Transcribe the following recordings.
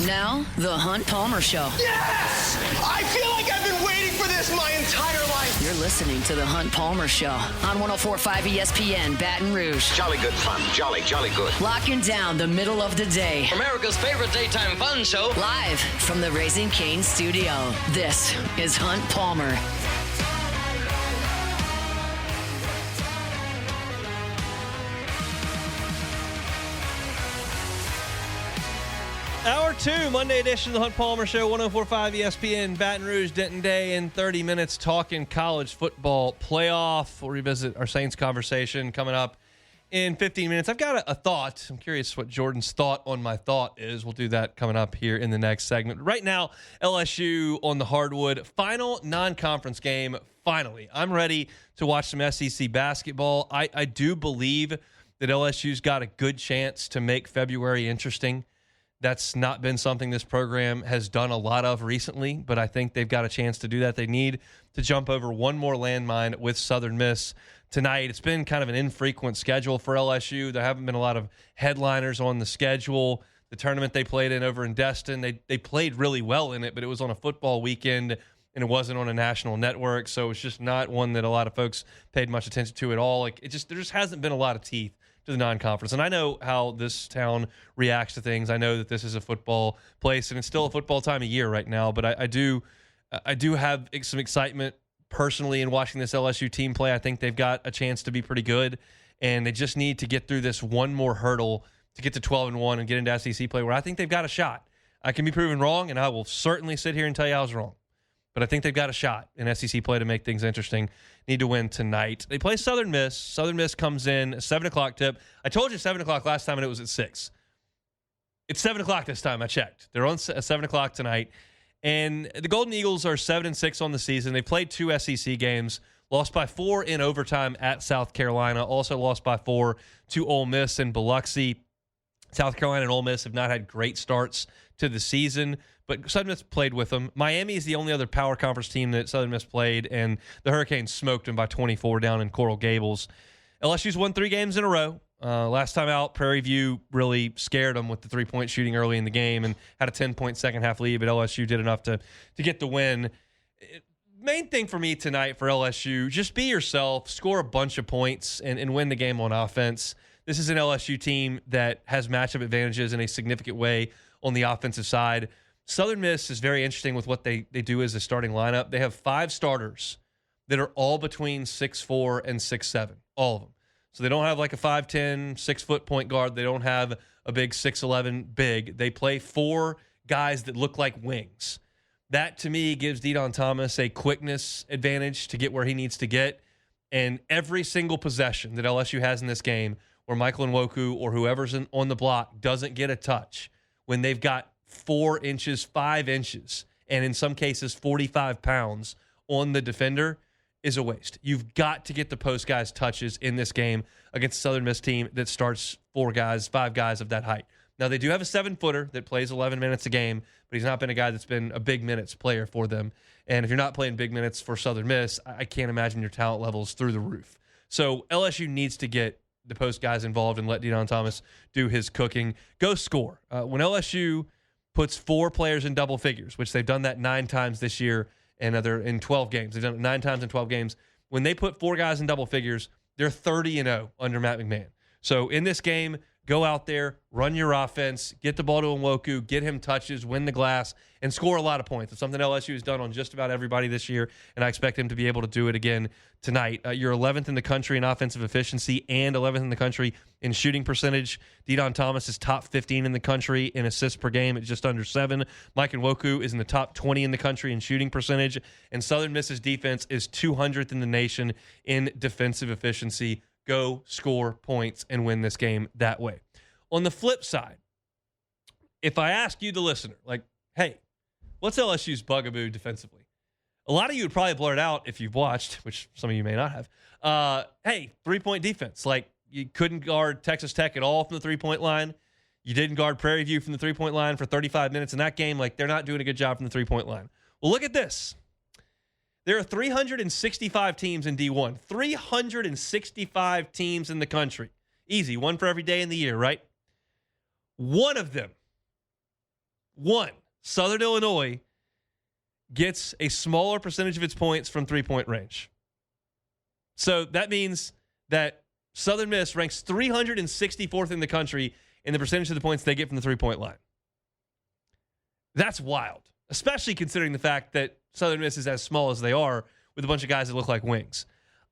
Now, the Hunt Palmer Show. Yes! I feel like I've been waiting for this my entire life. You're listening to the Hunt Palmer Show on 104.5 ESPN Baton Rouge. Jolly good fun. Jolly good. Locking down the middle of the day. America's favorite daytime fun show. Live from the Raising Cane's studio. This is Hunt Palmer. Hour 2, Monday edition of the Hunt Palmer Show, 104.5 ESPN, Baton Rouge, Denton Day, in 30 minutes talking college football playoff. We'll revisit our Saints conversation coming up in 15 minutes. I've got a thought. I'm curious what Jordan's thought on my thought is. We'll do that coming up here in the next segment. Right now, LSU on the hardwood. Final non-conference game, finally. I'm ready to watch some SEC basketball. I do believe that LSU's got a good chance to make February interesting. That's not been something this program has done a lot of recently, but I think they've got a chance to do that. They need to jump over one more landmine with Southern Miss tonight. It's been kind of an infrequent schedule for LSU. There haven't been a lot of headliners on the schedule. The tournament they played in over in Destin, they played really well in it, but it was on a football weekend, and it wasn't on a national network, so it's just not one that a lot of folks paid much attention to at all. There just hasn't been a lot of teeth to the non-conference. And I know how this town reacts to things. I know that this is a football place, and it's still a football time of year right now, but I do have some excitement personally in watching this LSU team play. I think they've got a chance to be pretty good, and they just need to get through this one more hurdle to get to 12-1 and get into SEC play, where I think they've got a shot. I can be proven wrong, and I will certainly sit here and tell you I was wrong. But I think they've got a shot in SEC play to make things interesting. Need to win tonight. They play Southern Miss. Southern Miss comes in, a 7 o'clock tip. I told you 7 o'clock last time, and it was at 6. It's 7 o'clock this time. I checked. They're on 7 o'clock tonight. And the Golden Eagles are 7-6 on the season. They played 2 SEC games, lost by 4 in overtime at South Carolina, also lost by 4 to Ole Miss in Biloxi. South Carolina and Ole Miss have not had great starts to the season, but Southern Miss played with them. Miami is the only other power conference team that Southern Miss played, and the Hurricanes smoked them by 24 down in Coral Gables. LSU's won 3 games in a row. Last time out, Prairie View really scared them with the 3-point shooting early in the game and had a 10-point second-half lead, but LSU did enough to get the win. Main thing for me tonight for LSU, just be yourself, score a bunch of points, and win the game on offense. This is an LSU team that has matchup advantages in a significant way on the offensive side. Southern Miss is very interesting with what they do as a starting lineup. They have 5 starters that are all between 6'4" and 6'7", all of them. So they don't have like a 5'10", 6-foot point guard. They don't have a big 6'11" big. They play 4 guys that look like wings. That, to me, gives Denton Thomas a quickness advantage to get where he needs to get. And every single possession that LSU has in this game where Michael Nwoku or whoever's on the block doesn't get a touch, when they've got 4 inches, 5 inches, and in some cases 45 pounds on the defender, is a waste. You've got to get the post guys touches in this game against a Southern Miss team that starts 4 guys, 5 guys of that height. Now, they do have a 7-footer that plays 11 minutes a game, but he's not been a guy that's been a big minutes player for them. And if you're not playing big minutes for Southern Miss, I can't imagine your talent level's through the roof. So LSU needs to get the post guys involved and let Denton Thomas do his cooking. Go score. When LSU puts 4 players in double figures, which they've done that 9 times this year, and they're in 12 games. They've done it 9 times in 12 games. When they put 4 guys in double figures, they're 30-0 under Matt McMahon. So in this game, go out there, run your offense, get the ball to Nwoku, get him touches, win the glass, and score a lot of points. It's something LSU has done on just about everybody this year, and I expect him to be able to do it again tonight. You're 11th in the country in offensive efficiency and 11th in the country in shooting percentage. Denton Thomas is top 15 in the country in assists per game at just under 7. Mike Nwoku is in the top 20 in the country in shooting percentage, and Southern Miss's defense is 200th in the nation in defensive efficiency. Go score points and win this game that way. On the flip side, if I ask you, the listener, like, hey, what's LSU's bugaboo defensively? A lot of you would probably blurt out if you've watched, which some of you may not have. Hey, 3-point defense. Like, you couldn't guard Texas Tech at all from the 3-point line. You didn't guard Prairie View from the 3-point line for 35 minutes in that game. Like, they're not doing a good job from the 3-point line. Well, look at this. There are 365 teams in D1. 365 teams in the country. Easy, one for every day in the year, right? One of them One, Southern Illinois gets a smaller percentage of its points from three-point range. So that means that Southern Miss ranks 364th in the country in the percentage of the points they get from the three-point line. That's wild, especially considering the fact that Southern Miss is as small as they are with a bunch of guys that look like wings.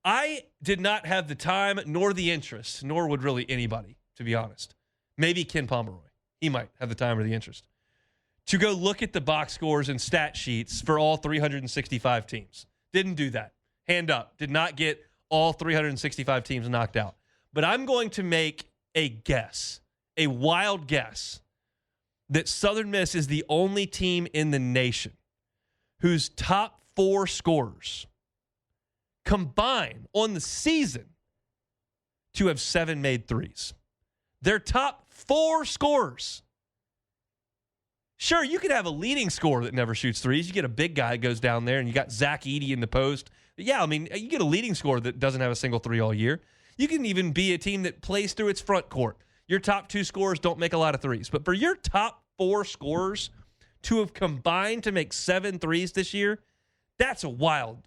I did not have the time nor the interest, nor would really anybody, to be honest. Maybe Ken Pomeroy. He might have the time or the interest to go look at the box scores and stat sheets for all 365 teams. Didn't do that. Hand up. Did not get all 365 teams knocked out. But I'm going to make a guess, a wild guess, that Southern Miss is the only team in the nation whose top 4 scorers combine on the season to have 7 made threes. Their top 4 scorers. Sure, you could have a leading scorer that never shoots threes. You get a big guy that goes down there, and you got Zach Edey in the post. But yeah, I mean, you get a leading scorer that doesn't have a single three all year. You can even be a team that plays through its front court. Your top 2 scorers don't make a lot of threes. But for your top 4 scorers to have combined to make 7 threes this year, that's a wild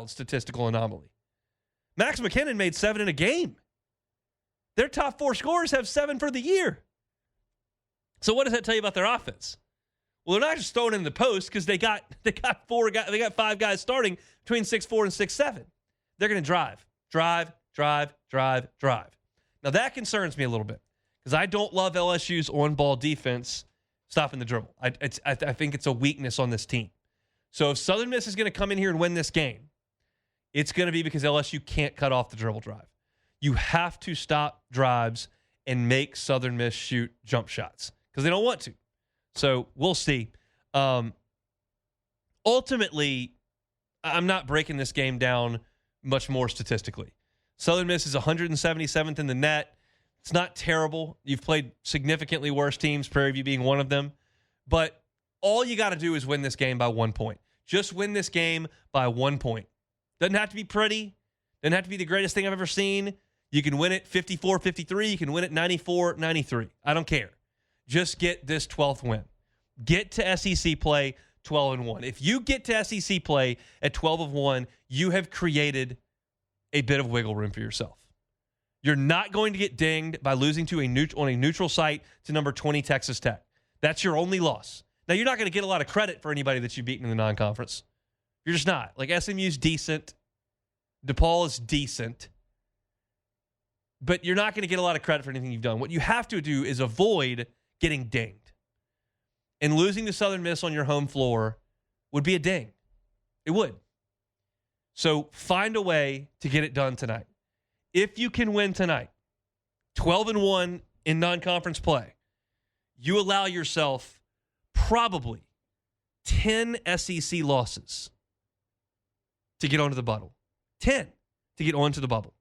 statistical anomaly. Max McKinnon made 7 in a game. Their top 4 scorers have 7 for the year. So what does that tell you about their offense? Well, they're not just throwing in the post because they got 5 guys starting between 6'4" and 6'7". They're going to drive. Now that concerns me a little bit because I don't love LSU's on-ball defense stopping the dribble. I think it's a weakness on this team. So if Southern Miss is going to come in here and win this game, it's going to be because LSU can't cut off the dribble drive. You have to stop drives and make Southern Miss shoot jump shots because they don't want to. So we'll see. Ultimately, I'm not breaking this game down much more statistically. Southern Miss is 177th in the net. It's not terrible. You've played significantly worse teams, Prairie View being one of them. But all you got to do is win this game by 1 point. Just win this game by 1 point. Doesn't have to be pretty. Doesn't have to be the greatest thing I've ever seen. You can win it 54-53. You can win it 94-93. I don't care. Just get this 12th win. Get to SEC play 12-1. If you get to SEC play at 12-1, you have created a bit of wiggle room for yourself. You're not going to get dinged by losing to on a neutral site to number 20 Texas Tech. That's your only loss. Now, you're not going to get a lot of credit for anybody that you've beaten in the non-conference. You're just not. Like, SMU's decent. DePaul is decent. But you're not going to get a lot of credit for anything you've done. What you have to do is avoid getting dinged. And losing to Southern Miss on your home floor would be a ding. It would. So find a way to get it done tonight. If you can win tonight, 12-1 in non-conference play, you allow yourself probably 10 SEC losses to get onto the bubble. 10 to get onto the bubble.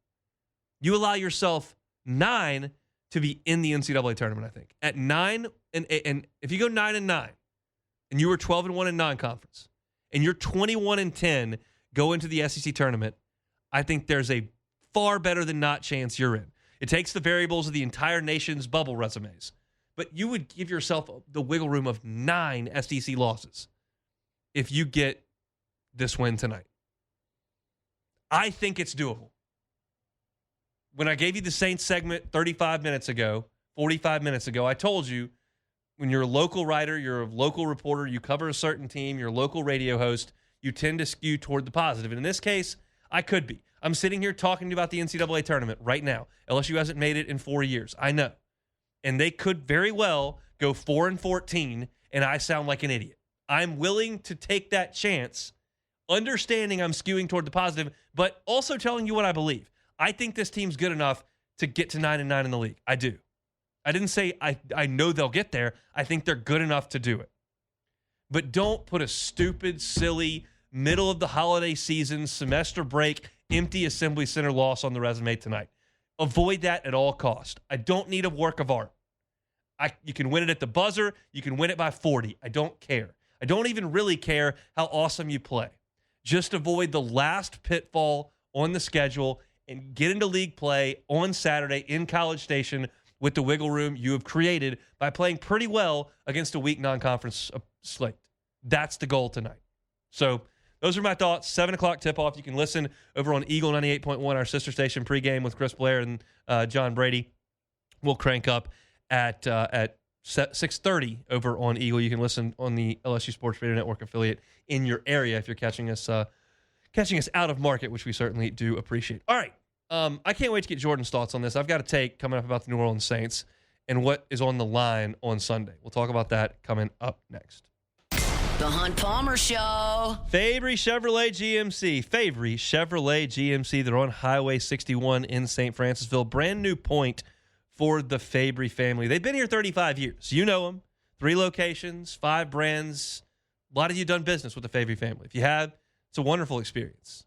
You allow yourself 9 to be in the NCAA tournament, I think. At 9, and if you go 9-9, and you were 12-1 in non-conference, and you're 21-10 go into the SEC tournament, I think there's a far better than not chance you're in. It takes the variables of the entire nation's bubble resumes. But you would give yourself the wiggle room of 9 SEC losses if you get this win tonight. I think it's doable. When I gave you the Saints segment 45 minutes ago, I told you when you're a local writer, you're a local reporter, you cover a certain team, you're a local radio host, you tend to skew toward the positive. And in this case, I could be. I'm sitting here talking to you about the NCAA tournament right now. LSU hasn't made it in 4 years. I know. And they could very well go 4-14, and I sound like an idiot. I'm willing to take that chance, understanding I'm skewing toward the positive, but also telling you what I believe. I think this team's good enough to get to 9-9 in the league. I do. I didn't say I know they'll get there. I think they're good enough to do it. But don't put a stupid, silly, middle of the holiday season, semester break, empty Assembly Center loss on the resume tonight. Avoid that at all costs. I don't need a work of art. You can win it at the buzzer. You can win it by 40. I don't care. I don't even really care how awesome you play. Just avoid the last pitfall on the schedule and get into league play on Saturday in College Station with the wiggle room you have created by playing pretty well against a weak non-conference slate. That's the goal tonight. So those are my thoughts. 7 o'clock tip-off. You can listen over on Eagle 98.1, our sister station pregame with Chris Blair and John Brady. We'll crank up at 6:30 over on Eagle. You can listen on the LSU Sports Radio Network affiliate in your area if you're catching us out of market, which we certainly do appreciate. All right. I can't wait to get Jordan's thoughts on this. I've got a take coming up about the New Orleans Saints and what is on the line on Sunday. We'll talk about that coming up next. The Hunt Palmer Show. Fabry Chevrolet GMC. They're on Highway 61 in St. Francisville. Brand new point for the Fabry family. They've been here 35 years. You know them. 3 locations, 5 brands. A lot of you done business with the Fabry family. If you have, it's a wonderful experience.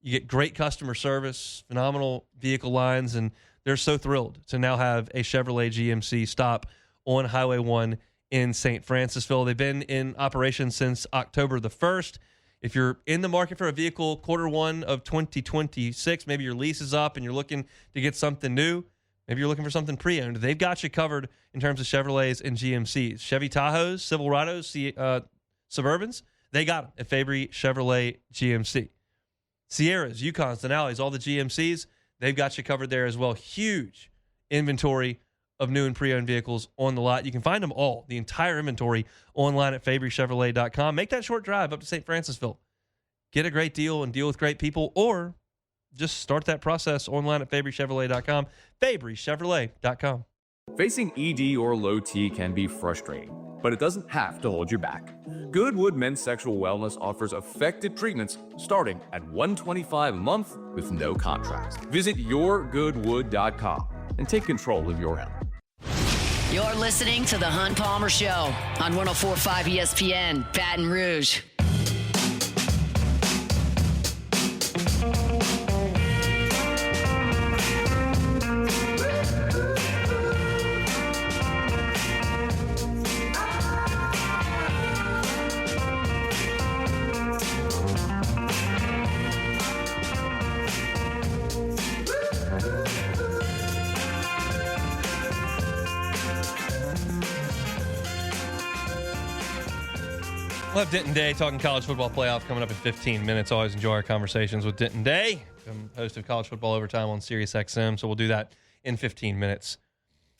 You get great customer service, phenomenal vehicle lines, and they're so thrilled to now have a Chevrolet GMC stop on Highway 1 in St. Francisville. They've been in operation since October the 1st. If you're in the market for a vehicle Q1 of 2026, maybe your lease is up and you're looking to get something new, maybe you're looking for something pre-owned, they've got you covered in terms of Chevrolets and GMCs. Chevy Tahoes, Silverados, Suburbans, they got them at Fabry Chevrolet GMC. Sierras, Yukons, Denali's, all the GMCs, they've got you covered there as well. Huge inventory of new and pre-owned vehicles on the lot. You can find them all, the entire inventory, online at FabryChevrolet.com. Make that short drive up to St. Francisville. Get a great deal and deal with great people, or just start that process online at FabryChevrolet.com. FabryChevrolet.com. Facing ED or low T can be frustrating, but it doesn't have to hold you back. Goodwood Men's Sexual Wellness offers effective treatments starting at $125 a month with no contracts. Visit yourgoodwood.com and take control of your health. You're listening to The Hunt Palmer Show on 104.5 ESPN, Baton Rouge. We'll have Denton Day talking college football playoff coming up in 15 minutes. Always enjoy our conversations with Denton Day. I'm host of College Football Overtime on SiriusXM, so we'll do that in 15 minutes.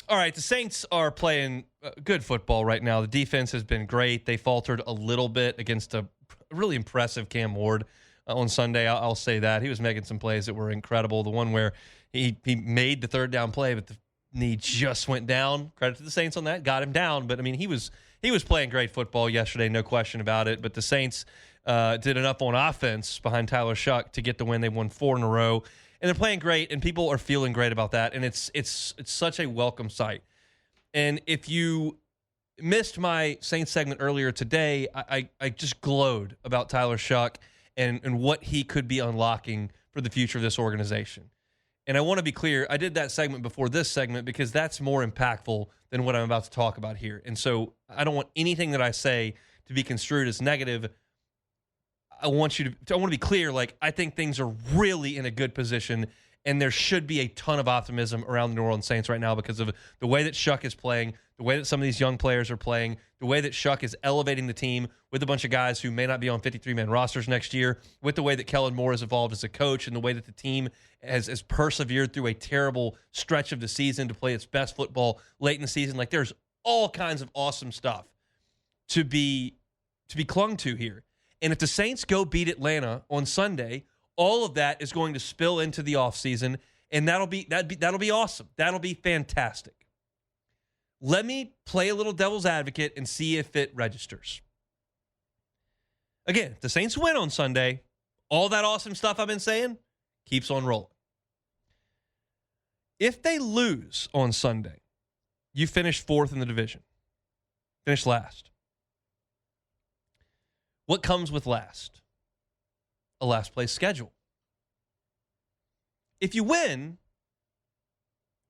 All right, the Saints are playing good football right now. The defense has been great. They faltered a little bit against a really impressive Cam Ward on Sunday. I'll say that. He was making some plays that were incredible. The one where he made the third down play, but the knee just went down. Credit to the Saints on that. Got him down. But, I mean, he was playing great football yesterday, no question about it. But the Saints did enough on offense behind Tyler Shuck to get the win. They won 4 in a row. And they're playing great, and people are feeling great about that. And it's such a welcome sight. And if you missed my Saints segment earlier today, I just glowed about Tyler Shuck and what he could be unlocking for the future of this organization. And I want to be clear, I did that segment before this segment because that's more impactful than what I'm about to talk about here. And so I don't want anything that I say to be construed as negative. I want to be clear, like, I think things are really in a good position, and there should be a ton of optimism around the New Orleans Saints right now because of the way that Shuck is playing, the way that some of these young players are playing, the way that Shuck is elevating the team with a bunch of guys who may not be on 53-man rosters next year, with the way that Kellen Moore has evolved as a coach and the way that the team has persevered through a terrible stretch of the season to play its best football late in the season. Like, there's all kinds of awesome stuff to be clung to here. And if the Saints go beat Atlanta on Sunday, all of that is going to spill into the offseason, and that'll be awesome. That'll be fantastic. Let me play a little devil's advocate and see if it registers. Again, if the Saints win on Sunday, all that awesome stuff I've been saying keeps on rolling. If they lose on Sunday, you finish 4th in the division. Finish last. What comes with last? A last place schedule. If you win,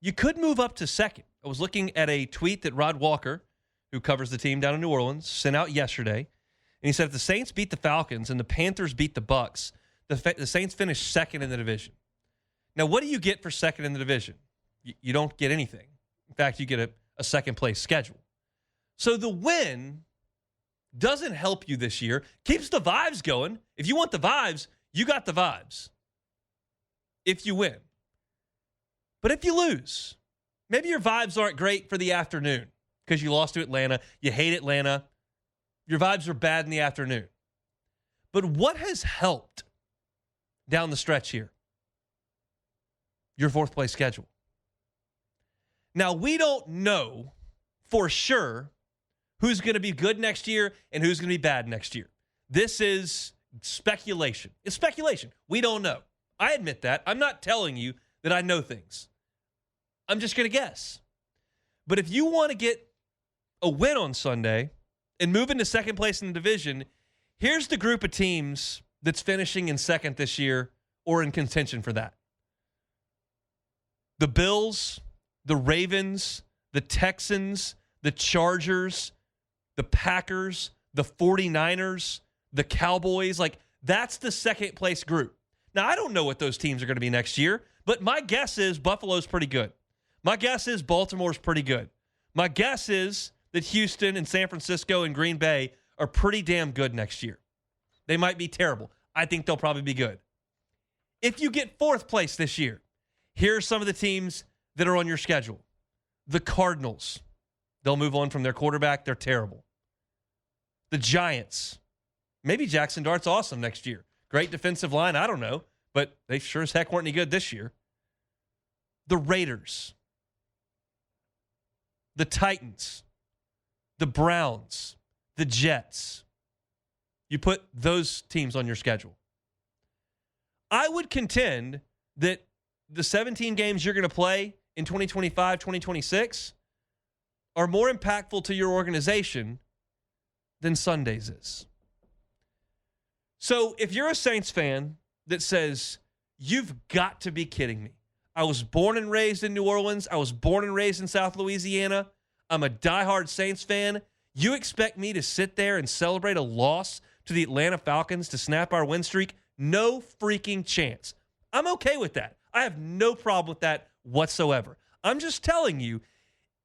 you could move up to 2nd. I was looking at a tweet that Rod Walker, who covers the team down in New Orleans, sent out yesterday. And he said if the Saints beat the Falcons and the Panthers beat the Bucks, the Saints finish 2nd in the division. Now, what do you get for 2nd in the division? You don't get anything. In fact, you get a second-place schedule. So the win doesn't help you this year. Keeps the vibes going. If you want the vibes, you got the vibes. If you win. But if you lose, maybe your vibes aren't great for the afternoon because you lost to Atlanta. You hate Atlanta. Your vibes are bad in the afternoon. But what has helped down the stretch here? Your fourth-place schedule. Now, we don't know for sure who's going to be good next year and who's going to be bad next year. This is speculation. It's speculation. We don't know. I admit that. I'm not telling you that I know things. I'm just going to guess. But if you want to get a win on Sunday and move into second place in the division, here's the group of teams that's finishing in second this year or in contention for that. The Bills, the Ravens, the Texans, the Chargers, the Packers, the 49ers, the Cowboys. Like, that's the second place group. Now, I don't know what those teams are going to be next year, but my guess is Buffalo's pretty good. My guess is Baltimore's pretty good. My guess is that Houston and San Francisco and Green Bay are pretty damn good next year. They might be terrible. I think they'll probably be good. If you get fourth place this year, here are some of the teams that are on your schedule. The Cardinals. They'll move on from their quarterback. They're terrible. The Giants. Maybe Jackson Dart's awesome next year. Great defensive line. I don't know. But they sure as heck weren't any good this year. The Raiders. The Titans. The Browns. The Jets. You put those teams on your schedule. I would contend that the 17 games you're going to play in 2025, 2026 are more impactful to your organization than Sundays is. So if you're a Saints fan that says, you've got to be kidding me. I was born and raised in New Orleans. I was born and raised in South Louisiana. I'm a diehard Saints fan. You expect me to sit there and celebrate a loss to the Atlanta Falcons to snap our win streak? No freaking chance. I'm okay with that. I have no problem with that whatsoever. I'm just telling you,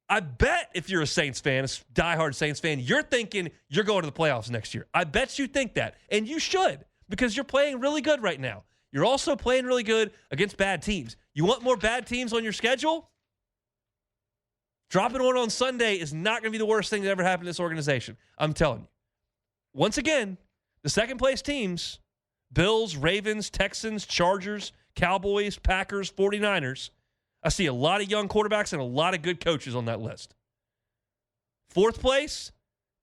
I bet if you're a Saints fan, a diehard Saints fan, you're thinking you're going to the playoffs next year. I bet you think that, and you should, because you're playing really good right now. You're also playing really good against bad teams. You want more bad teams on your schedule? Dropping one on Sunday is not going to be the worst thing that ever happened to this organization. I'm telling you. Once again, the second place teams, Bills, Ravens, Texans, Chargers, Cowboys, Packers, 49ers. I see a lot of young quarterbacks and a lot of good coaches on that list. Fourth place,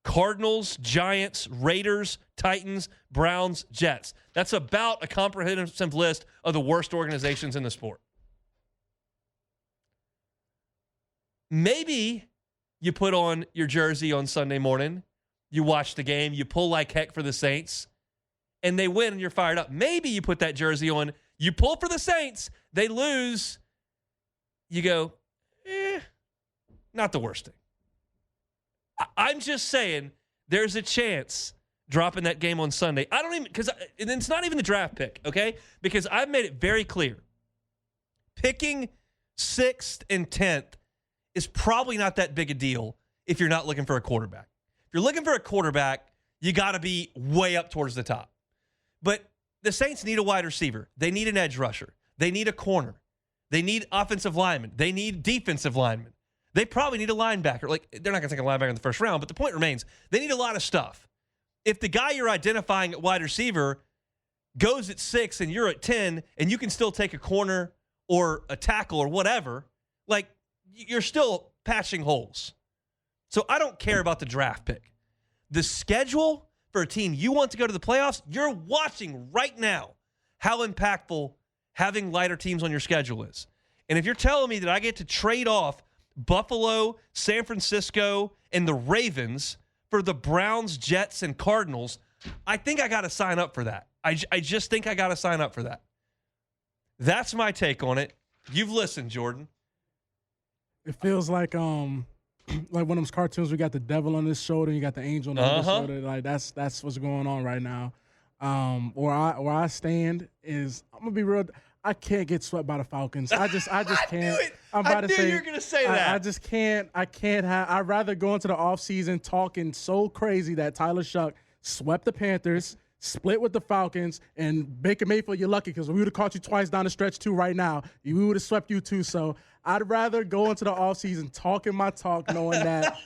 Cardinals, Giants, Raiders, Titans, Browns, Jets. That's about a comprehensive list of the worst organizations in the sport. Maybe you put on your jersey on Sunday morning, you watch the game, you pull like heck for the Saints, and they win and you're fired up. Maybe you put that jersey on, you pull for the Saints, they lose, you go, not the worst thing. I'm just saying there's a chance dropping that game on Sunday. I don't even, because it's not even the draft pick, okay? Because I've made it very clear. Picking 6th and 10th is probably not that big a deal if you're not looking for a quarterback. If you're looking for a quarterback, you got to be way up towards the top. But the Saints need a wide receiver. They need an edge rusher. They need a corner. They need offensive linemen. They need defensive linemen. They probably need a linebacker. Like, they're not going to take a linebacker in the first round, but the point remains, they need a lot of stuff. If the guy you're identifying at wide receiver goes at 6 and you're at 10 and you can still take a corner or a tackle or whatever, like, you're still patching holes. So I don't care about the draft pick. The schedule for a team you want to go to the playoffs, you're watching right now how impactful having lighter teams on your schedule is. And if you're telling me that I get to trade off Buffalo, San Francisco, and the Ravens for the Browns, Jets, and Cardinals, I think I got to sign up for that. I just think I got to sign up for that. That's my take on it. You've listened, Jordan. It feels like one of those cartoons. We got the devil on his shoulder, you got the angel on the other shoulder. Like that's what's going on right now. Where I stand is, I'm gonna be real. I can't get swept by the Falcons. I just can't. I'm about I to knew say you were going to say that. I just can't. I can't have. I'd rather go into the offseason talking so crazy that Tyler Shuck swept the Panthers, split with the Falcons, and Baker Mayfield, you're lucky because we would have caught you twice down the stretch too right now. We would have swept you too. So I'd rather go into the offseason talking my talk, knowing that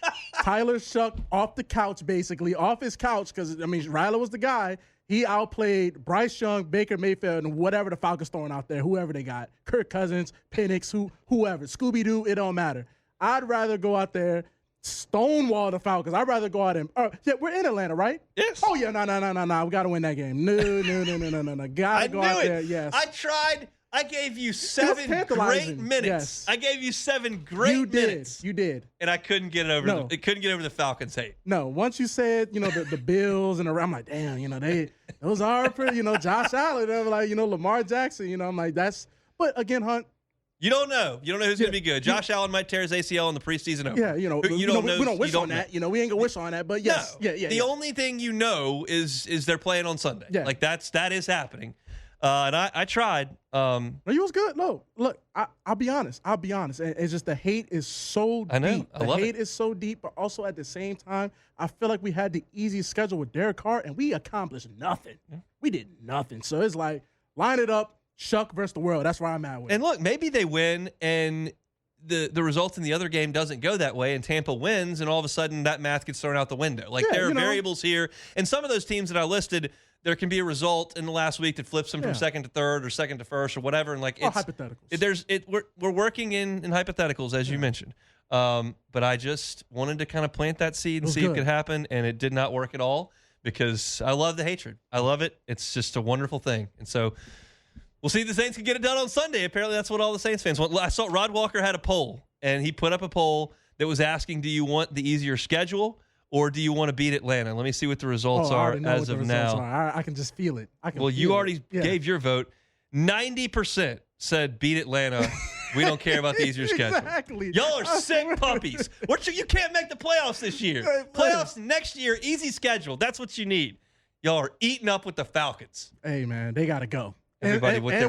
Tyler Shuck off the couch, basically off his couch, because I mean Ryler was the guy. He outplayed Bryce Young, Baker Mayfield, and whatever the Falcons throwing out there, whoever they got, Kirk Cousins, Penix, whoever, Scooby-Doo, it don't matter. I'd rather go out there, stonewall the Falcons. I'd rather go out and yeah, we're in Atlanta, right? Yes. Oh yeah, no. We gotta win that game. No. Gotta go out there. Yes. I tried. I gave you 7 great minutes. Yes. I gave you 7 great minutes. You did. And I couldn't get it over. No. It couldn't get over the Falcons hate. No. Once you said, the Bills and I'm like, damn, those are pretty, Josh Allen. They were like, Lamar Jackson. I'm like, that's. But again, Hunt. You don't know. You don't know who's going to be good. Josh Allen might tear his ACL in the preseason opener. Yeah, you don't know. We don't wish on that. We ain't gonna wish on that. But yes, no. yeah. The only thing you know is they're playing on Sunday. Yeah. Like that is happening. And I tried. No, you was good. No, look, I'll be honest. And it's just the hate is so deep. I know. I love the hate it. is so deep, but also at the same time, I feel like we had the easiest schedule with Derek Carr, and we accomplished nothing. Yeah. We did nothing. So it's like line it up. Shuck versus the world. That's where I'm at with. And look, maybe they win and the results in the other game doesn't go that way and Tampa wins and all of a sudden that math gets thrown out the window. Like there are variables here. And some of those teams that I listed, there can be a result in the last week that flips them from second to third or second to first or whatever. And like it's hypotheticals. We're working in hypotheticals, as you mentioned. But I just wanted to kind of plant that seed and see if it could happen, and it did not work at all because I love the hatred. I love it. It's just a wonderful thing. And so we'll see if the Saints can get it done on Sunday. Apparently, that's what all the Saints fans want. I saw Rod Walker had a poll, and he put up a poll that was asking, do you want the easier schedule or do you want to beat Atlanta? Let me see what the results are as of now. I can just feel it. You already gave your vote. 90% said beat Atlanta. We don't care about the easier schedule. Exactly. Y'all are sick puppies. You can't make the playoffs this year. Playoffs next year, easy schedule. That's what you need. Y'all are eating up with the Falcons. Hey, man, they got to go. Everybody with their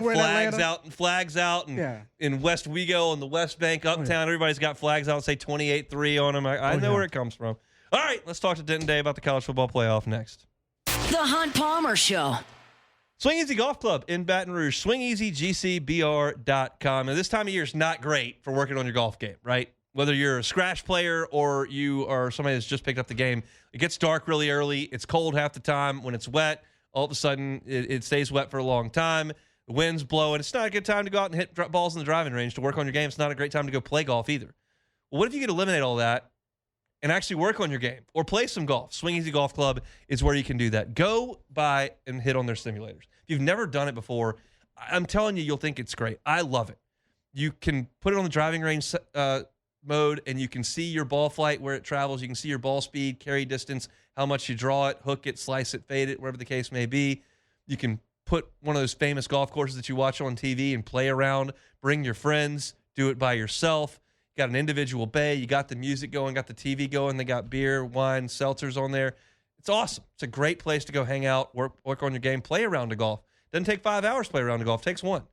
flags out, and in West Wego on the West Bank, uptown, everybody's got flags out and say 28-3 on them. I know where it comes from. All right, let's talk to Denton Day about the college football playoff next. The Hunt Palmer Show. Swing Easy Golf Club in Baton Rouge, swingeasygcbr.com. Now, this time of year is not great for working on your golf game, right? Whether you're a scratch player or you are somebody that's just picked up the game, it gets dark really early. It's cold half the time. When it's wet, all of a sudden, it stays wet for a long time. The wind's blowing. It's not a good time to go out and hit balls in the driving range to work on your game. It's not a great time to go play golf either. Well, what if you could eliminate all that and actually work on your game or play some golf? Swing Easy Golf Club is where you can do that. Go by and hit on their simulators. If you've never done it before, I'm telling you, you'll think it's great. I love it. You can put it on the driving range mode, and you can see your ball flight, where it travels. You can see your ball speed, carry distance, how much you draw it, hook it, slice it, fade it, whatever the case may be. You can put one of those famous golf courses that you watch on TV and play around. Bring your friends. Do it by yourself. You got an individual bay. You got the music going, got the TV going. They got beer, wine, seltzers on there. It's awesome. It's a great place to go hang out, work on your game, play around the golf. Doesn't take 5 hours to play around the golf. It takes 1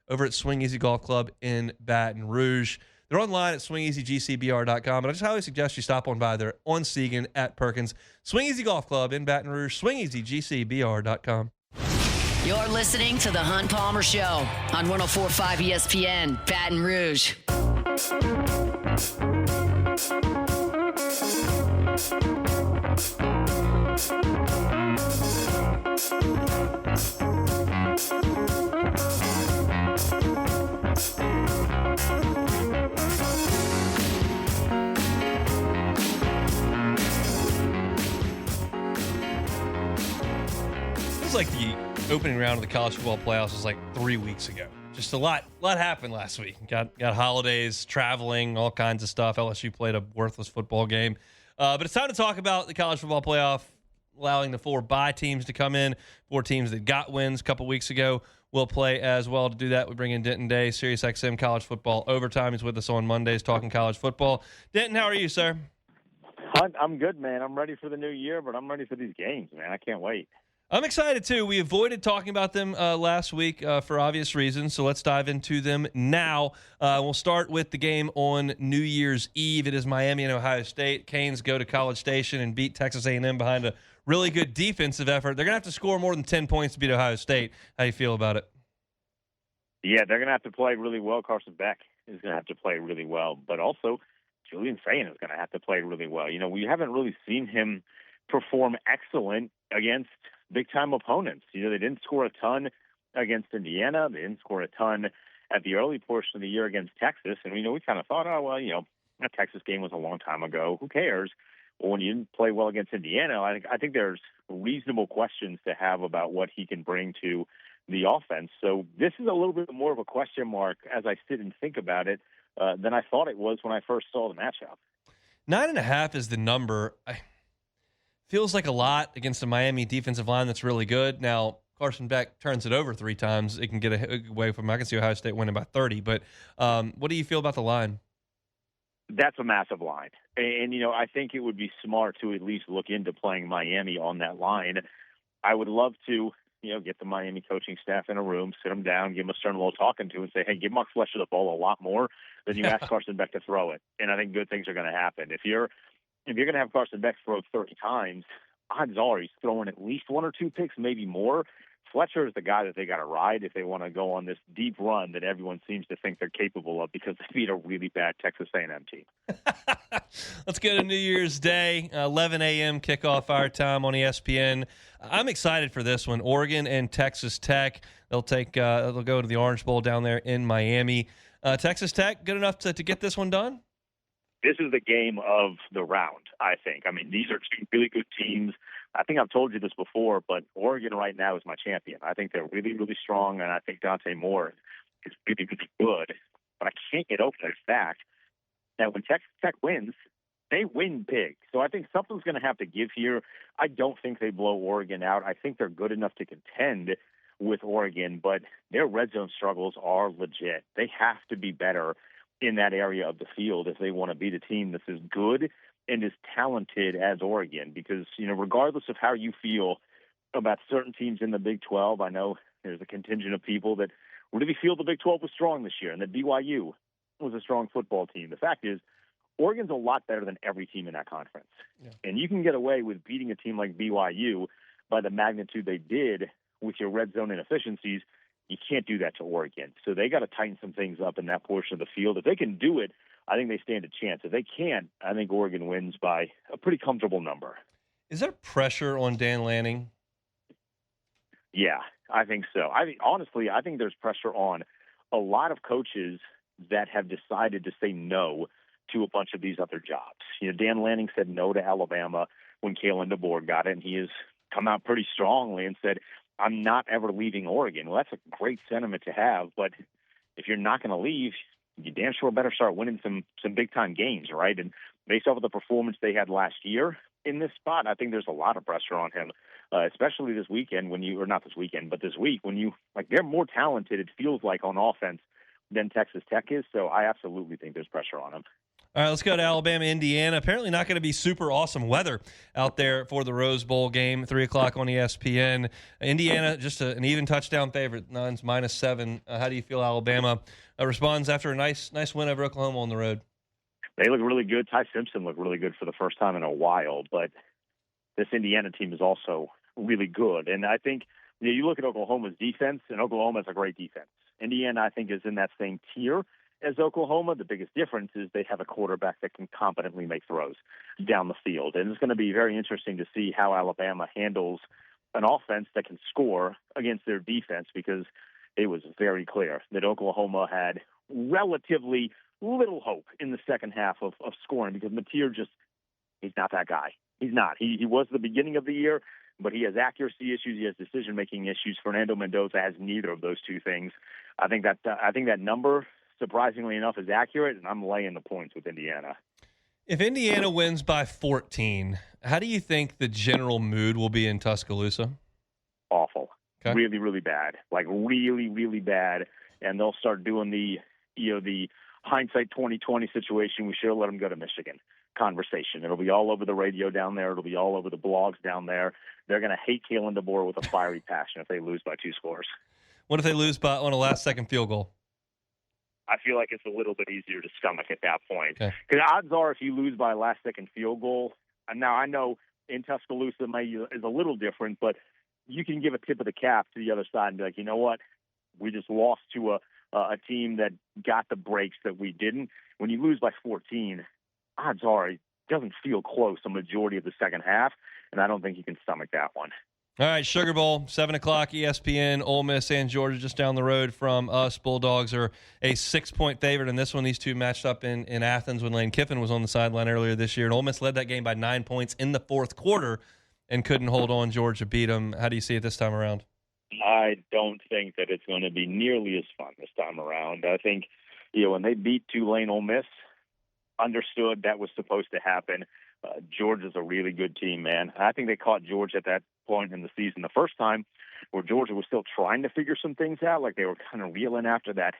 over at Swing Easy Golf Club in Baton Rouge. They're online at swingeasygcbr.com, and I just highly suggest you stop on by there on Segan at Perkins. Swing Easy Golf Club in Baton Rouge, swingeasygcbr.com. You're listening to The Hunt Palmer Show on 104.5 ESPN, Baton Rouge. Feels like the opening round of the college football playoffs was like 3 weeks ago. Just a lot happened last week. Got holidays, traveling, all kinds of stuff. LSU played a worthless football game. But it's time to talk about the college football playoff, allowing the 4 bye teams to come in. 4 teams that got wins a couple weeks ago will play as well. To do that, we bring in Denton Day, SiriusXM College Football Overtime. He's with us on Mondays talking college football. Denton, how are you, sir? I'm good, man. I'm ready for the new year, but I'm ready for these games, man. I can't wait. I'm excited too. We avoided talking about them last week for obvious reasons, so let's dive into them now. We'll start with the game on New Year's Eve. It is Miami and Ohio State. Canes go to College Station and beat Texas A&M behind a really good defensive effort. They're going to have to score more than 10 points to beat Ohio State. How do you feel about it? Yeah, they're going to have to play really well. Carson Beck is going to have to play really well, but also Julian Sayin is going to have to play really well. You know, we haven't really seen him perform excellent against big-time opponents. You know, they didn't score a ton against Indiana. They didn't score a ton at the early portion of the year against Texas. And, we kind of thought, oh, well, that Texas game was a long time ago. Who cares? Well, when you didn't play well against Indiana, I think there's reasonable questions to have about what he can bring to the offense. So this is a little bit more of a question mark as I sit and think about it than I thought it was when I first saw the matchup. 9.5 is the number. Feels like a lot against a Miami defensive line that's really good. Now, Carson Beck turns it over 3 times. It can get away from. I can see Ohio State winning by 30. But what do you feel about the line? That's a massive line. And, I think it would be smart to at least look into playing Miami on that line. I would love to, get the Miami coaching staff in a room, sit them down, give them a stern little talking to, and say, hey, give Mark Fletcher the ball a lot more than you ask Carson Beck to throw it. And I think good things are going to happen. If you're going to have Carson Beck throw 30 times, odds are he's throwing at least 1 or 2 picks, maybe more. Fletcher is the guy that they got to ride if they want to go on this deep run that everyone seems to think they're capable of because they beat a really bad Texas A&M team. Let's go to New Year's Day, 11 a.m. kickoff our time on ESPN. I'm excited for this one. Oregon and Texas Tech. They'll go to the Orange Bowl down there in Miami. Texas Tech, good enough to get this one done? This is the game of the round, I think. I mean, these are 2 really good teams. I think I've told you this before, but Oregon right now is my champion. I think they're really, really strong, and I think Dante Moore is really, really good. But I can't get over the fact that when Texas Tech wins, they win big. So I think something's going to have to give here. I don't think they blow Oregon out. I think they're good enough to contend with Oregon, but their red zone struggles are legit. They have to be better in that area of the field if they want to be the team that's as good and as talented as Oregon, because, regardless of how you feel about certain teams in the Big 12, I know there's a contingent of people that really feel the Big 12 was strong this year and that BYU was a strong football team. The fact is, Oregon's a lot better than every team in that conference. Yeah. And you can get away with beating a team like BYU by the magnitude they did with your red zone inefficiencies. You can't do that to Oregon. So they got to tighten some things up in that portion of the field. If they can do it, I think they stand a chance. If they can't, I think Oregon wins by a pretty comfortable number. Is there pressure on Dan Lanning? Yeah, I think so. Honestly, I think there's pressure on a lot of coaches that have decided to say no to a bunch of these other jobs. Dan Lanning said no to Alabama when Kalen DeBoer got it, and he has come out pretty strongly and said, I'm not ever leaving Oregon. Well, that's a great sentiment to have, but if you're not going to leave, you damn sure better start winning some big-time games, right? And based off of the performance they had last year in this spot, I think there's a lot of pressure on him, especially this weekend not this weekend, but this week when they're more talented, it feels like, on offense than Texas Tech is, so I absolutely think there's pressure on him. All right, let's go to Alabama, Indiana. Apparently not going to be super awesome weather out there for the Rose Bowl game, 3 o'clock on ESPN. Indiana, just an even touchdown favorite, Nuns -7. How do you feel Alabama responds after a nice win over Oklahoma on the road? They look really good. Ty Simpson looked really good for the first time in a while, but this Indiana team is also really good. And I think you look at Oklahoma's defense, and Oklahoma has a great defense. Indiana, I think, is in that same tier as Oklahoma. The biggest difference is they have a quarterback that can competently make throws down the field. And it's going to be very interesting to see how Alabama handles an offense that can score against their defense, because it was very clear that Oklahoma had relatively little hope in the second half of scoring, because Mateer he's not that guy. He's not. He was the beginning of the year, but he has accuracy issues. He has decision-making issues. Fernando Mendoza has neither of those two things. I think that number, surprisingly enough, is accurate, and I'm laying the points with Indiana. If Indiana wins by 14, how do you think the general mood will be in Tuscaloosa? Awful. Okay. Really, really bad. Like, really, really bad. And they'll start doing the hindsight 2020 situation. We should have let them go to Michigan. conversation. It'll be all over the radio down there. It'll be all over the blogs down there. They're going to hate Kalen DeBoer with a fiery passion if they lose by 2 scores. What if they lose by on a last-second field goal? I feel like it's a little bit easier to stomach at that point. Okay. Because odds are if you lose by a last-second field goal, and now I know in Tuscaloosa is a little different, but you can give a tip of the cap to the other side and be like, you know what? We just lost to a team that got the breaks that we didn't. When you lose by 14, odds are it doesn't feel close a majority of the second half, and I don't think you can stomach that one. All right, Sugar Bowl, 7 o'clock, ESPN, Ole Miss and Georgia just down the road from us. Bulldogs are a 6-point favorite in this one. These two matched up in Athens when Lane Kiffin was on the sideline earlier this year, and Ole Miss led that game by 9 points in the fourth quarter and couldn't hold on. Georgia beat them. How do you see it this time around? I don't think that it's going to be nearly as fun this time around. I think, when they beat Tulane, Ole Miss understood that was supposed to happen. Georgia's a really good team, man. I think they caught Georgia at that point in the season the first time where Georgia was still trying to figure some things out, like they were kind of reeling after that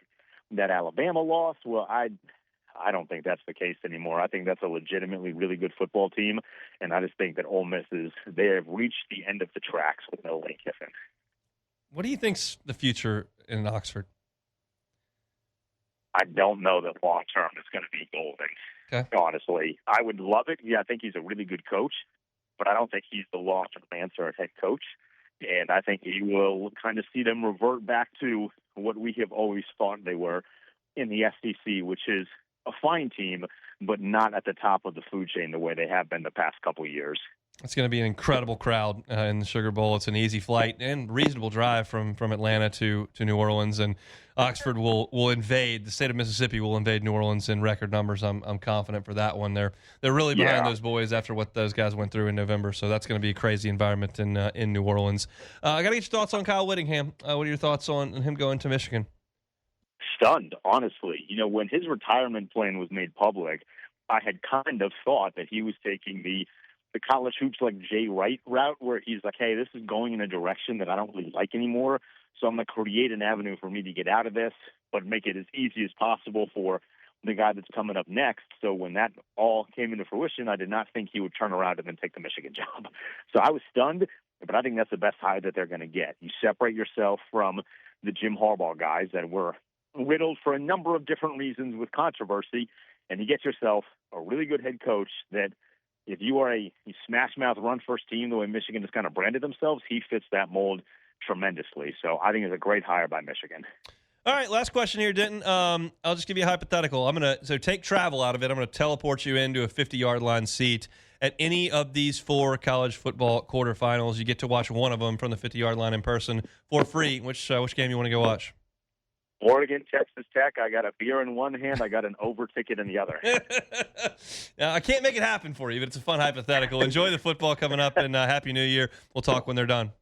Alabama loss. Well, I don't think that's the case anymore. I think that's a legitimately really good football team, and I just think that Ole Miss they have reached the end of the tracks with no Lane Kiffin. What do you think's the future in Oxford? I don't know that long term it's going to be golden. Okay. Honestly, I would love it. Yeah, I think he's a really good coach, but I don't think he's the long-term answer at head coach. And I think he will kind of see them revert back to what we have always thought they were in the SEC, which is a fine team, but not at the top of the food chain the way they have been the past couple of years. It's going to be an incredible crowd in the Sugar Bowl. It's an easy flight and reasonable drive from Atlanta to New Orleans, and Oxford will invade. The state of Mississippi will invade New Orleans in record numbers. I'm confident for that one. They're really behind those boys after what those guys went through in November, so that's going to be a crazy environment in New Orleans. I got to get your thoughts on Kyle Whittingham. What are your thoughts on him going to Michigan? Stunned, honestly. When his retirement plan was made public, I had kind of thought that he was taking the college hoops like Jay Wright route, where he's like, hey, this is going in a direction that I don't really like anymore, so I'm going to create an avenue for me to get out of this, but make it as easy as possible for the guy that's coming up next. So when that all came into fruition, I did not think he would turn around and then take the Michigan job. So I was stunned, but I think that's the best hire that they're going to get. You separate yourself from the Jim Harbaugh guys that were riddled for a number of different reasons with controversy, and you get yourself a really good head coach that, if you are a smash-mouth run-first team, the way Michigan has kind of branded themselves, he fits that mold tremendously. So I think it's a great hire by Michigan. All right, last question here, Denton. I'll just give you a hypothetical. So take travel out of it. I'm going to teleport you into a 50-yard line seat at any of these 4 college football quarterfinals. You get to watch one of them from the 50-yard line in person for free. Which game you want to go watch? Oregon, Texas Tech. I got a beer in one hand. I got an over ticket in the other. Now, I can't make it happen for you, but it's a fun hypothetical. Enjoy the football coming up, and Happy New Year. We'll talk when they're done.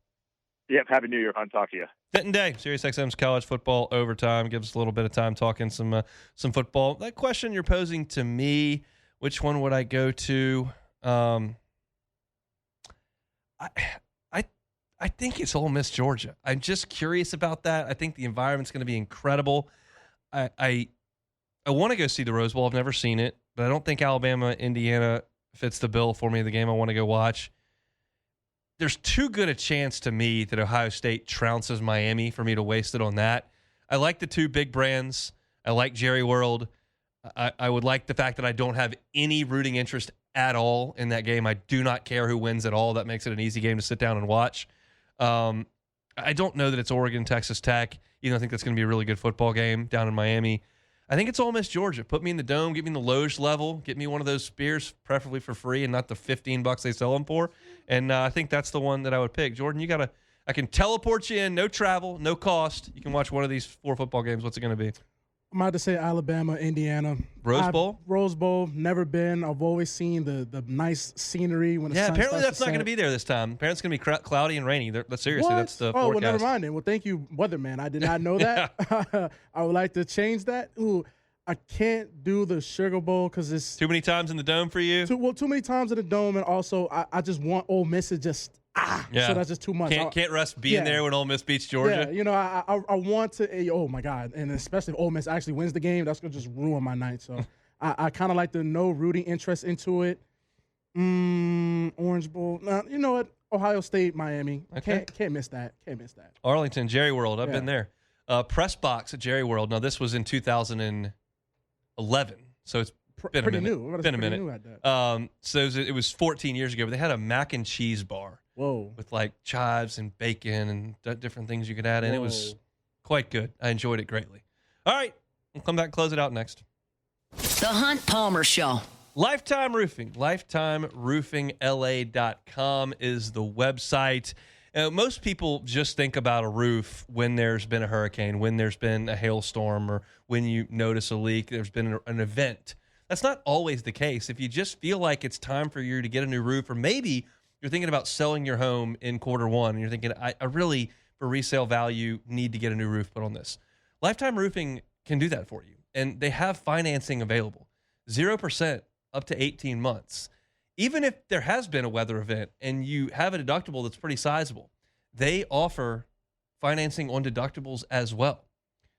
Yep, Happy New Year, Hunt. Talk to you. Denton Day, SiriusXM's College Football Overtime. Gives us a little bit of time talking some football. That question you're posing to me, which one would I go to? I think it's Ole Miss, Georgia. I'm just curious about that. I think the environment's going to be incredible. I want to go see the Rose Bowl. I've never seen it, but I don't think Alabama, Indiana fits the bill for me, the game I want to go watch. There's too good a chance to me that Ohio State trounces Miami for me to waste it on that. I like the 2 big brands. I like Jerry World. I would like the fact that I don't have any rooting interest at all in that game. I do not care who wins at all. That makes it an easy game to sit down and watch. I don't know that it's Oregon, Texas Tech. I think that's going to be a really good football game down in Miami. I think it's Ole Miss, Georgia. Put me in the dome, get me in the Loge level, get me one of those beers, preferably for free and not the $15 they sell them for. And I think that's the one that I would pick. Jordan, I can teleport you in, no travel, no cost. You can watch one of these 4 football games. What's it going to be? I'm about to say Alabama, Indiana. Rose Bowl? Rose Bowl, never been. I've always seen the nice scenery when the sun apparently that's starts to not going to set. be there this time. Apparently it's going to be cloudy and rainy. Seriously, What? that's the well, forecast. never mind then. Well, thank you, weatherman. I did not know that. I would like to change that. Ooh, I can't do the Sugar Bowl because it's Too many times in the dome for you? too many times in the dome, and also I just want Ole Miss to just so that's just too much. Can't rest being there when Ole Miss beats Georgia. Yeah, I want to. Oh my God, and especially if Ole Miss actually wins the game, that's gonna just ruin my night. So I kind of like the no rooting interest into it. Orange Bowl. You know what? Ohio State, Miami. Okay. Can't miss that. Arlington, Jerry World. I've been there. Press box at Jerry World. Now, this was in 2011, so it's been pretty a minute. new. Been a minute. New at that. So it was 14 years ago, but they had a mac and cheese bar. Whoa. With like chives and bacon and different things you could add in. It was quite good. I enjoyed it greatly. All right. We'll come back and close it out next. The Hunt Palmer Show. Lifetime Roofing. LifetimeRoofingLA.com is the website. Most people just think about a roof when there's been a hurricane, when there's been a hailstorm, or when you notice a leak, there's been an event. That's not always the case. If you just feel like it's time for you to get a new roof, or maybe you're thinking about selling your home in Q1, and you're thinking, I really, for resale value, need to get a new roof put on this. Lifetime Roofing can do that for you, and they have financing available. 0% up to 18 months. Even if there has been a weather event and you have a deductible that's pretty sizable, they offer financing on deductibles as well.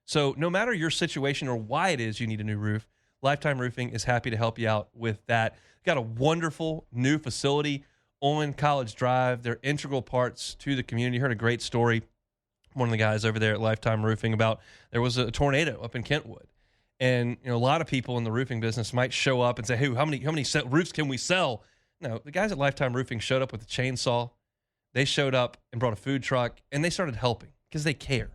So no matter your situation or why it is you need a new roof, Lifetime Roofing is happy to help you out with that. Got a wonderful new facility on College Drive. They're integral parts to the community. You heard a great story, one of the guys over there at Lifetime Roofing, about there was a tornado up in Kentwood. And a lot of people in the roofing business might show up and say, hey, how many roofs can we sell? No, the guys at Lifetime Roofing showed up with a chainsaw. They showed up and brought a food truck, and they started helping because they care,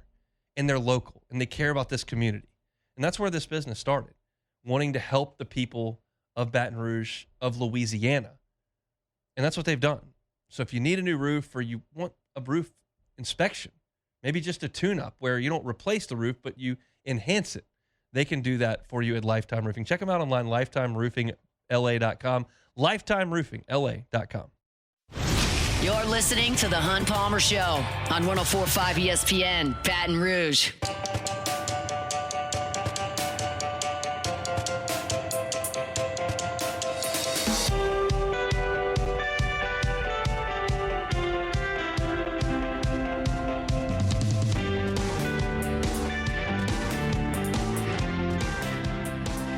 and they're local, and they care about this community. And that's where this business started, wanting to help the people of Baton Rouge, of Louisiana. And that's what they've done. So if you need a new roof, or you want a roof inspection, maybe just a tune-up where you don't replace the roof, but you enhance it, they can do that for you at Lifetime Roofing. Check them out online, lifetimeroofingla.com, lifetimeroofingla.com. You're listening to The Hunt Palmer Show on 104.5 ESPN, Baton Rouge.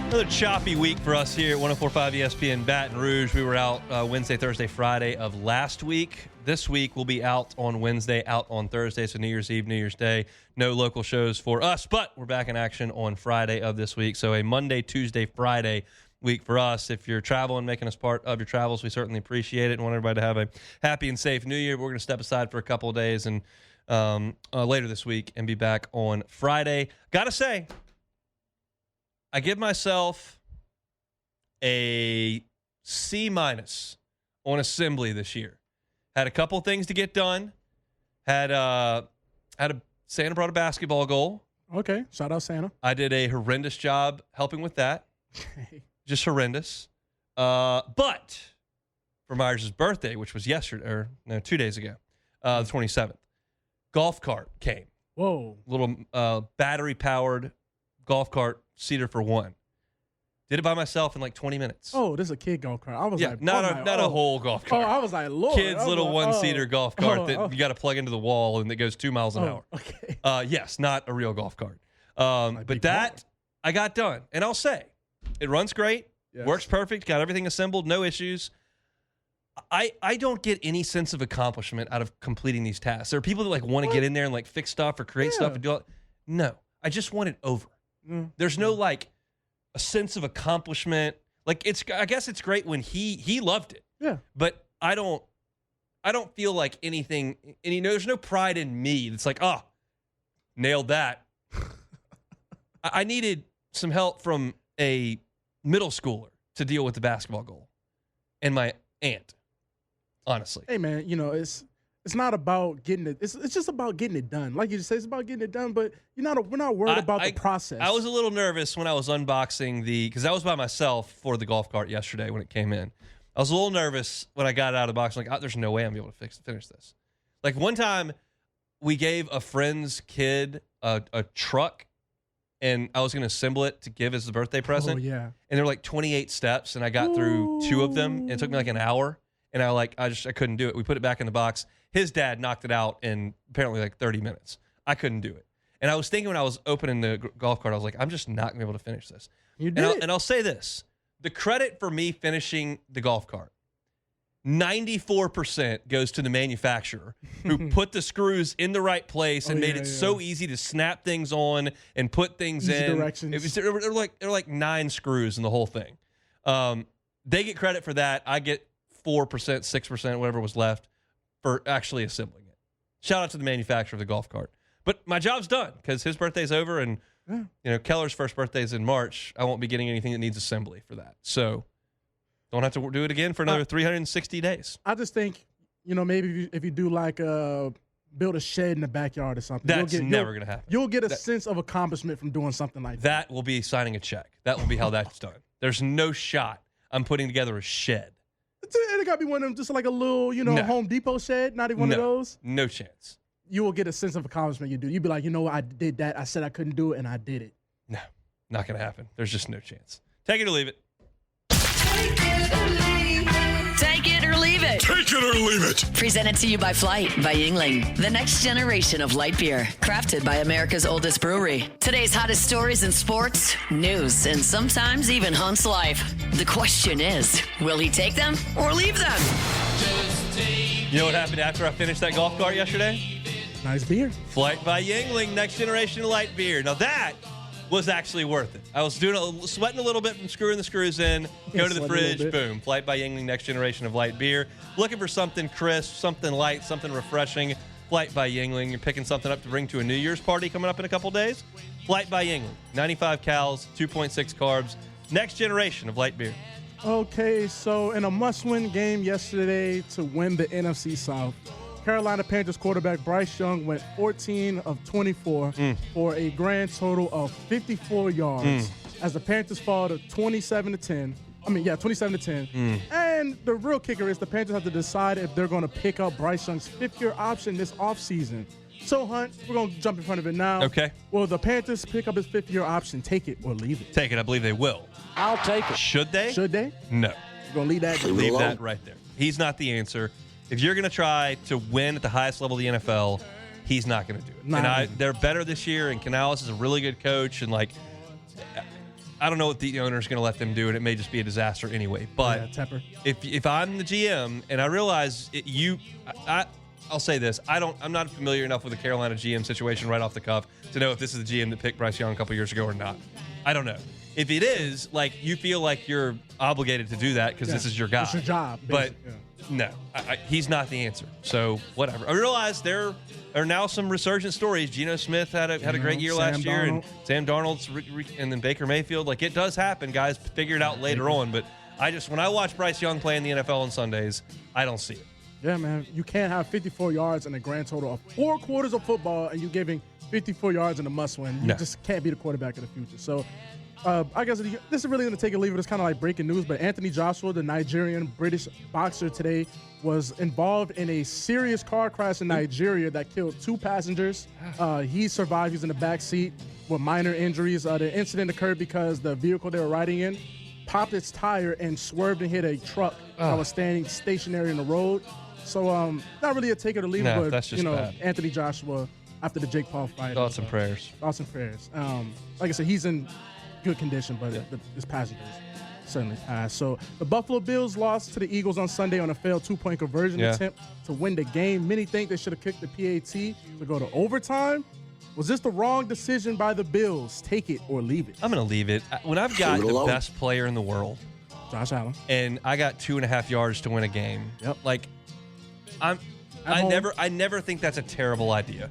Another choppy week for us here at 104.5 ESPN Baton Rouge. We were out Wednesday, Thursday, Friday of last week. This week we'll be out on Wednesday, out on Thursday, so New Year's Eve, New Year's Day. No local shows for us, but we're back in action on Friday of this week. So a Monday, Tuesday, Friday week for us. If you're traveling, making us part of your travels, we certainly appreciate it and want everybody to have a happy and safe New Year. We're going to step aside for a couple of days and later this week and be back on Friday. Got to say, I give myself a C- on assembly this year. Had a couple things to get done. Santa brought a basketball goal. Okay, shout out Santa. I did a horrendous job helping with that. Just horrendous. But for Myers' birthday, which was 2 days ago, the 27th, golf cart came. Whoa. Little battery-powered golf cart, seater for one. Did it by myself in like 20 minutes. Oh, this is a kid golf cart. I was like, not a whole golf cart. Oh, I was like, Lord. Kid's little one-seater golf cart that you got to plug into the wall and it goes 2 miles an hour. Okay. Yes, not a real golf cart. But that I got done. And I'll say, it runs great, works perfect, got everything assembled, no issues. I don't get any sense of accomplishment out of completing these tasks. There are people that like want to get in there and like fix stuff or create stuff and do it. No, I just want it over. There's no like a sense of accomplishment. Like I guess it's great when he loved it. Yeah. But I don't feel like anything, and there's no pride in me that's like, nailed that. I needed some help from a middle schooler to deal with the basketball goal and my aunt, honestly. Hey man, it's not about getting it. It's just about getting it done. Like you just say, it's about getting it done. But we're not worried about the process. I was a little nervous when I was unboxing because I was by myself for the golf cart yesterday when it came in. I was a little nervous when I got it out of the box. Like, there's no way I'm gonna be able to finish this. Like one time, we gave a friend's kid a truck, and I was gonna assemble it to give as a birthday present. Oh yeah. And there were like 28 steps, and I got through 2 of them. And it took me like an hour, and I couldn't do it. We put it back in the box. His dad knocked it out in apparently like 30 minutes. I couldn't do it. And I was thinking when I was opening the golf cart, I was like, I'm just not going to be able to finish this. You did. And I'll say this. The credit for me finishing the golf cart, 94% goes to the manufacturer who put the screws in the right place and made it so easy to snap things on and put things Easy in. directions. There were like 9 screws in the whole thing. They get credit for that. I get 4%, 6%, whatever was left for actually assembling it. Shout out to the manufacturer of the golf cart. But my job's done because his birthday's over and Keller's first birthday is in March. I won't be getting anything that needs assembly for that. So don't have to do it again for another 360 days. I just think, maybe if you do like build a shed in the backyard or something. That's never going to happen. You'll get a sense of accomplishment from doing something like that. That will be signing a check. That will be how that's done. There's no shot I'm putting together a shed. It got to be one of them, just like a little, Home Depot shed, not even one of those. No chance. You will get a sense of accomplishment you do. You'll be like, I did that. I said I couldn't do it, and I did it. No, not going to happen. There's just no chance. Take it or leave it. Take it or leave it. Take it or leave it. Presented to you by Flight by Yingling, the next generation of light beer, crafted by America's oldest brewery. Today's hottest stories in sports, news, and sometimes even Hunt's life. The question is, will he take them or leave them? You know what happened after I finished that golf cart yesterday? Nice beer. Flight by Yingling, next generation of light beer. Now that was actually worth it. I was sweating a little bit from screwing the screws in, go to the fridge, boom. Flight by Yingling, next generation of light beer. Looking for something crisp, something light, something refreshing. Flight by Yingling. You're picking something up to bring to a New Year's party coming up in a couple days. Flight by Yingling. 95 cals, 2.6 carbs. Next generation of light beer. Okay, so in a must-win game yesterday to win the NFC South, Carolina Panthers quarterback Bryce Young went 14 of 24 for a grand total of 54 yards as the Panthers fall to 27-10. 27-10. And the real kicker is the Panthers have to decide if they're going to pick up Bryce Young's fifth-year option this offseason. So, Hunt, we're going to jump in front of it now. Okay. Will the Panthers pick up his fifth-year option, take it or leave it? Take it. I believe they will. I'll take it. Should they? Should they? No. You're going to leave that? Leave that right there. He's not the answer. If you're going to try to win at the highest level of the NFL, he's not going to do it. They're better this year, and Canales is a really good coach. And, I don't know what the owner's going to let them do, and it may just be a disaster anyway. But if I'm the GM and I realize I'll say this: I'm not familiar enough with the Carolina GM situation right off the cuff to know if this is the GM that picked Bryce Young a couple years ago or not. I don't know. If it is, you feel like you're obligated to do that because this is your guy. It's your job. But no, he's not the answer. So whatever. I realize there are now some resurgent stories. Geno Smith had a great year last year, and Sam Darnold's and then Baker Mayfield. It does happen. Guys figure it out later on. But when I watch Bryce Young play in the NFL on Sundays, I don't see it. Yeah, man. You can't have 54 yards and a grand total of 4 quarters of football, and you giving 54 yards in a must-win. You just can't be the quarterback of the future. So, I guess this is really going to take a leave it. It's kind of like breaking news, but Anthony Joshua, the Nigerian-British boxer today, was involved in a serious car crash in Nigeria that killed 2 passengers. He survived. He's in the back seat with minor injuries. The incident occurred because the vehicle they were riding in popped its tire and swerved and hit a truck that was standing stationary in the road. So, not really a take it or leave it, but, that's just bad. Anthony Joshua, after the Jake Paul fight. Thoughts and prayers. Thoughts and prayers. Like I said, he's in good condition, but his passengers certainly passed. So, the Buffalo Bills lost to the Eagles on Sunday on a failed 2-point conversion attempt to win the game. Many think they should have kicked the PAT to go to overtime. Was this the wrong decision by the Bills? Take it or leave it. I'm going to leave it. When I've got the best player in the world, Josh Allen, and I got 2.5 yards to win a game, I never think that's a terrible idea.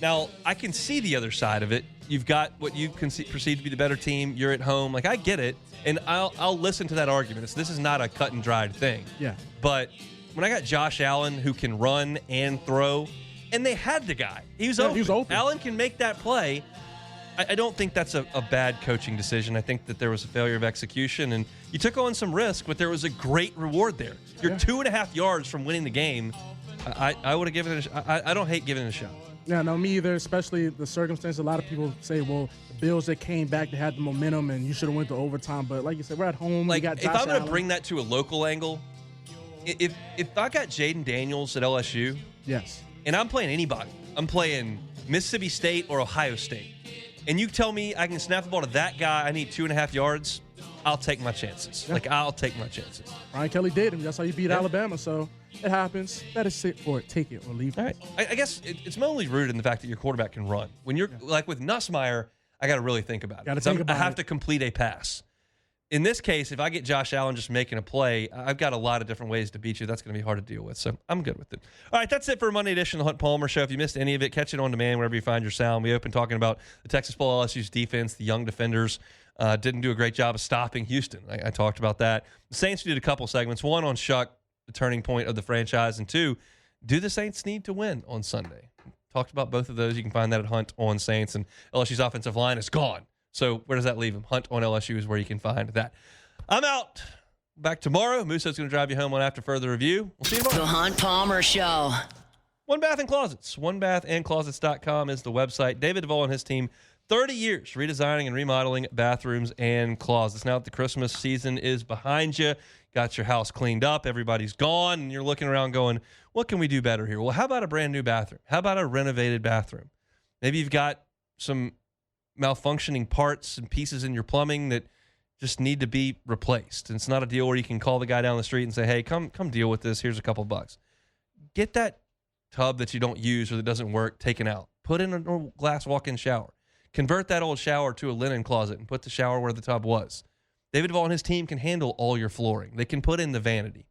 Now, I can see the other side of it. You've got what you perceive to be the better team. You're at home. I get it, and I'll listen to that argument. This is not a cut and dried thing. Yeah. But when I got Josh Allen, who can run and throw, and they had the guy. He was open. Allen can make that play. I don't think that's a bad coaching decision. I think that there was a failure of execution, and you took on some risk, but there was a great reward there. You're 2.5 yards from winning the game. I would have given it a shot. I don't hate giving it a shot. Yeah, no, me either, especially the circumstance. A lot of people say, well, the Bills that came back, they had the momentum, and you should have went to overtime. But like you said, we're at home. We got Josh if I'm going to Allen. bring that to a local angle, if I got Jaden Daniels at LSU, yes, and I'm playing anybody, I'm playing Mississippi State or Ohio State, and you tell me I can snap the ball to that guy, I need 2.5 yards, I'll take my chances. Yeah. I'll take my chances. Brian Kelly did, and that's how you beat Alabama. So it happens. That is it for it. Take it or leave it. All right. I guess it's mainly rooted in the fact that your quarterback can run. When you're like with Nussmeier, I got to really think about it. I have to complete a pass. In this case, if I get Josh Allen just making a play, I've got a lot of different ways to beat you. That's going to be hard to deal with. So I'm good with it. All right, that's it for Monday edition of the Hunt Palmer Show. If you missed any of it, catch it on demand wherever you find your sound. We opened talking about the Texas Bowl LSU's defense, the young defenders. Didn't do a great job of stopping Houston. I talked about that. The Saints did a couple segments. One on Shuck, the turning point of the franchise, and two, do the Saints need to win on Sunday? Talked about both of those. You can find that at Hunt on Saints, and LSU's offensive line is gone. So where does that leave him? Hunt on LSU is where you can find that. I'm out. Back tomorrow. Muso's going to drive you home on After Further Review. We'll see you tomorrow. The Hunt Palmer Show. One Bath and Closets. OneBathAndClosets.com is the website. David Duvall and his team, 30 years redesigning and remodeling bathrooms and closets. Now that the Christmas season is behind you, got your house cleaned up, everybody's gone, and you're looking around going, what can we do better here? Well, how about a brand new bathroom? How about a renovated bathroom? Maybe you've got some malfunctioning parts and pieces in your plumbing that just need to be replaced. And it's not a deal where you can call the guy down the street and say, hey, come deal with this. Here's a couple bucks. Get that tub that you don't use or that doesn't work taken out. Put in a glass walk-in shower. Convert that old shower to a linen closet and put the shower where the tub was. David Duvall and his team can handle all your flooring. They can put in the vanity.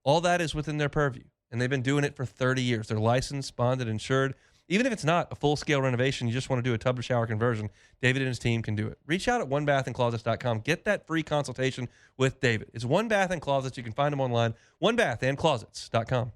All that is within their purview. And they've been doing it for 30 years. They're licensed, bonded, insured. Even if it's not a full-scale renovation, you just want to do a tub-to-shower conversion, David and his team can do it. Reach out at onebathandclosets.com. Get that free consultation with David. It's One Bath and Closets. You can find them online, onebathandclosets.com.